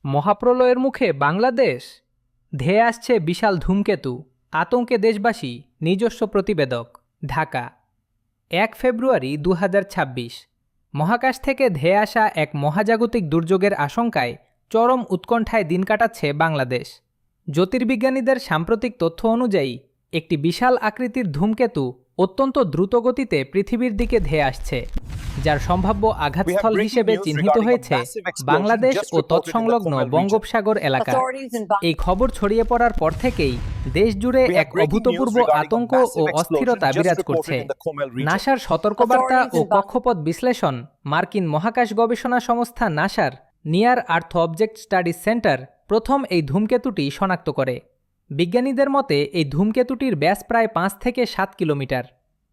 মহাপ্রলয়ের মুখে বাংলাদেশ, ধেয়ে আসছে বিশাল ধূমকেতু, আতঙ্কে দেশবাসী। নিজস্ব প্রতিবেদক, ঢাকা। 1 ফেব্রুয়ারি 2026। মহাকাশ থেকে ধেয়ে আসা এক মহাজাগতিক দুর্যোগের আশঙ্কায় চরম উৎকণ্ঠায় দিন কাটাচ্ছে বাংলাদেশ। জ্যোতির্বিজ্ঞানীদের সাম্প্রতিক তথ্য অনুযায়ী একটি বিশাল আকৃতির ধূমকেতু অত্যন্ত দ্রুতগতিতে পৃথিবীর দিকে ধেয়ে আসছে, যার সম্ভাব্য আঘাতস্থল হিসেবে চিহ্নিত হয়েছে বাংলাদেশ ও তৎসংলগ্ন বঙ্গোপসাগর এলাকা। এই খবর ছড়িয়ে পড়ার পর থেকেই দেশ জুড়ে এক অভূতপূর্ব আতঙ্ক ও অস্থিরতা বিরাজ করছে। নাসার সতর্কবার্তা ও কক্ষপথ বিশ্লেষণ। মার্কিন মহাকাশ গবেষণা সংস্থা নাসার নিয়ার আর্থ অবজেক্ট স্টাডিজ সেন্টার প্রথম এই ধূমকেতুটি শনাক্ত করে। বিজ্ঞানীদের মতে এই ধূমকেতুটির ব্যাস প্রায় 5 থেকে 7 কিলোমিটার।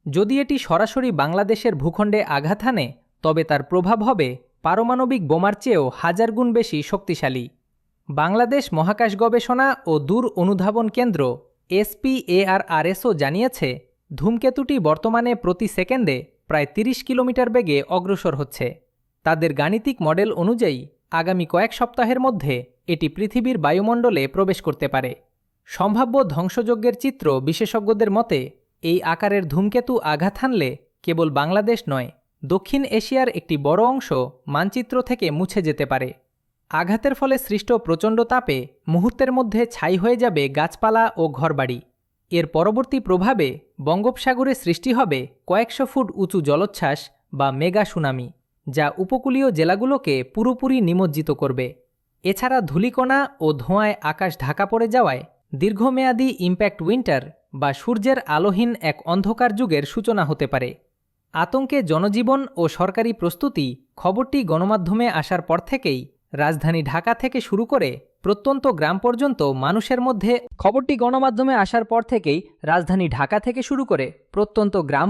যদি এটি সরাসরি বাংলাদেশের ভূখণ্ডে আঘাত হানে, তবে তার প্রভাব হবে পারমাণবিক বোমার চেয়েও 1000 গুণ বেশি শক্তিশালী। বাংলাদেশ মহাকাশ গবেষণা ও দূর অনুধাবন কেন্দ্র SPARRSও জানিয়েছে, ধূমকেতুটি বর্তমানে প্রতি সেকেন্ডে প্রায় 30 কিলোমিটার বেগে অগ্রসর হচ্ছে। তাদের গাণিতিক মডেল অনুযায়ী আগামী কয়েক সপ্তাহের মধ্যে এটি পৃথিবীর বায়ুমণ্ডলে প্রবেশ করতে পারে। সম্ভাব্য ধ্বংসযজ্ঞের চিত্র বিশেষজ্ঞদের মতে, এই আকারের ধূমকেতু আঘাত হানলে কেবল বাংলাদেশ নয়, দক্ষিণ এশিয়ার একটি বড় অংশ মানচিত্র থেকে মুছে যেতে পারে। আঘাতের ফলে সৃষ্ট প্রচণ্ড তাপে মুহূর্তের মধ্যে ছাই হয়ে যাবে গাছপালা ও ঘরবাড়ি। এর পরবর্তী প্রভাবে বঙ্গোপসাগরে সৃষ্টি হবে কয়েকশো ফুট উঁচু জলোচ্ছ্বাস বা মেগা সুনামি, যা উপকূলীয় জেলাগুলোকে পুরোপুরি নিমজ্জিত করবে। এছাড়া ধূলিকণা ও ধোঁয়ায় আকাশ ঢাকা পড়ে যাওয়ায় দীর্ঘমেয়াদী ইম্প্যাক্ট উইন্টার বা সূর্যের আলোহীন এক অন্ধকার যুগের সূচনা হতে পারে। আতঙ্কে জনজীবন ও সরকারি প্রস্তুতি। খবরটি গণমাধ্যমে আসার পর থেকেই রাজধানী ঢাকা থেকে শুরু করে প্রত্যন্ত গ্রাম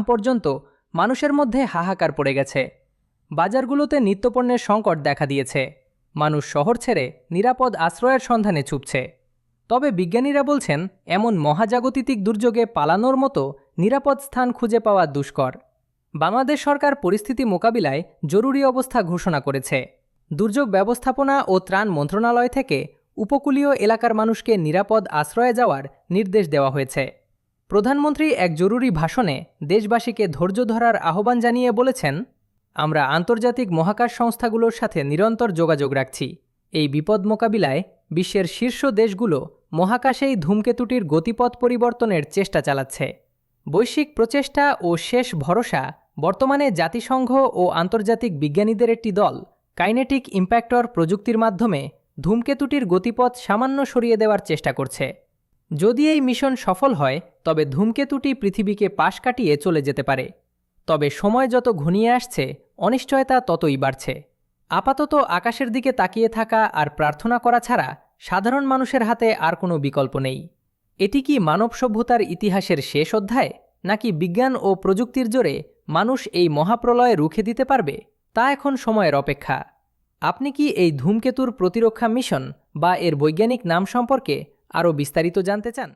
পর্যন্ত মানুষের মধ্যে হাহাকার পড়ে গেছে। বাজারগুলোতে নিত্যপণ্যের সংকট দেখা দিয়েছে। মানুষ শহর ছেড়ে নিরাপদ আশ্রয়ের সন্ধানে ছুটছে। তবে বিজ্ঞানীরা বলছেন, এমন মহাজাগতিক দুর্যোগে পালানোর মতো নিরাপদ স্থান খুঁজে পাওয়া দুষ্কর। বাংলাদেশ সরকার পরিস্থিতি মোকাবিলায় জরুরি অবস্থা ঘোষণা করেছে। দুর্যোগ ব্যবস্থাপনা ও ত্রাণ মন্ত্রণালয় থেকে উপকূলীয় এলাকার মানুষকে নিরাপদ আশ্রয়ে যাওয়ার নির্দেশ দেওয়া হয়েছে। প্রধানমন্ত্রী এক জরুরি ভাষণে দেশবাসীকে ধৈর্য ধরার আহ্বান জানিয়ে বলেছেন, আমরা আন্তর্জাতিক মহাকাশ সংস্থাগুলোর সাথে নিরন্তর যোগাযোগ রাখছি। এই বিপদ মোকাবিলায় বিশ্বের শীর্ষ দেশগুলো মহাকাশেই ধূমকেতুটির গতিপথ পরিবর্তনের চেষ্টা চালাচ্ছে। বৈশ্বিক প্রচেষ্টা ও শেষ ভরসা। বর্তমানে জাতিসংঘ ও আন্তর্জাতিক বিজ্ঞানীদের একটি দল কাইনেটিক ইম্প্যাক্টর প্রযুক্তির মাধ্যমে ধূমকেতুটির গতিপথ সামান্য সরিয়ে দেওয়ার চেষ্টা করছে। যদি এই মিশন সফল হয়, তবে ধূমকেতুটি পৃথিবীকে পাশ কাটিয়ে চলে যেতে পারে। তবে সময় যত ঘনিয়ে আসছে, অনিশ্চয়তা ততই বাড়ছে। আপাতত আকাশের দিকে তাকিয়ে থাকা আর প্রার্থনা করা ছাড়া সাধারণ মানুষের হাতে আর কোনো বিকল্প নেই। এটি কি মানব সভ্যতার ইতিহাসের শেষ অধ্যায়, নাকি বিজ্ঞান ও প্রযুক্তির জোরে মানুষ এই মহাপ্রলয়ে রুখে দিতে পারবে, তা এখন সময়ের অপেক্ষা। আপনি কি এই ধূমকেতুর প্রতিরক্ষা মিশন বা এর বৈজ্ঞানিক নাম সম্পর্কে আরও বিস্তারিত জানতে চান?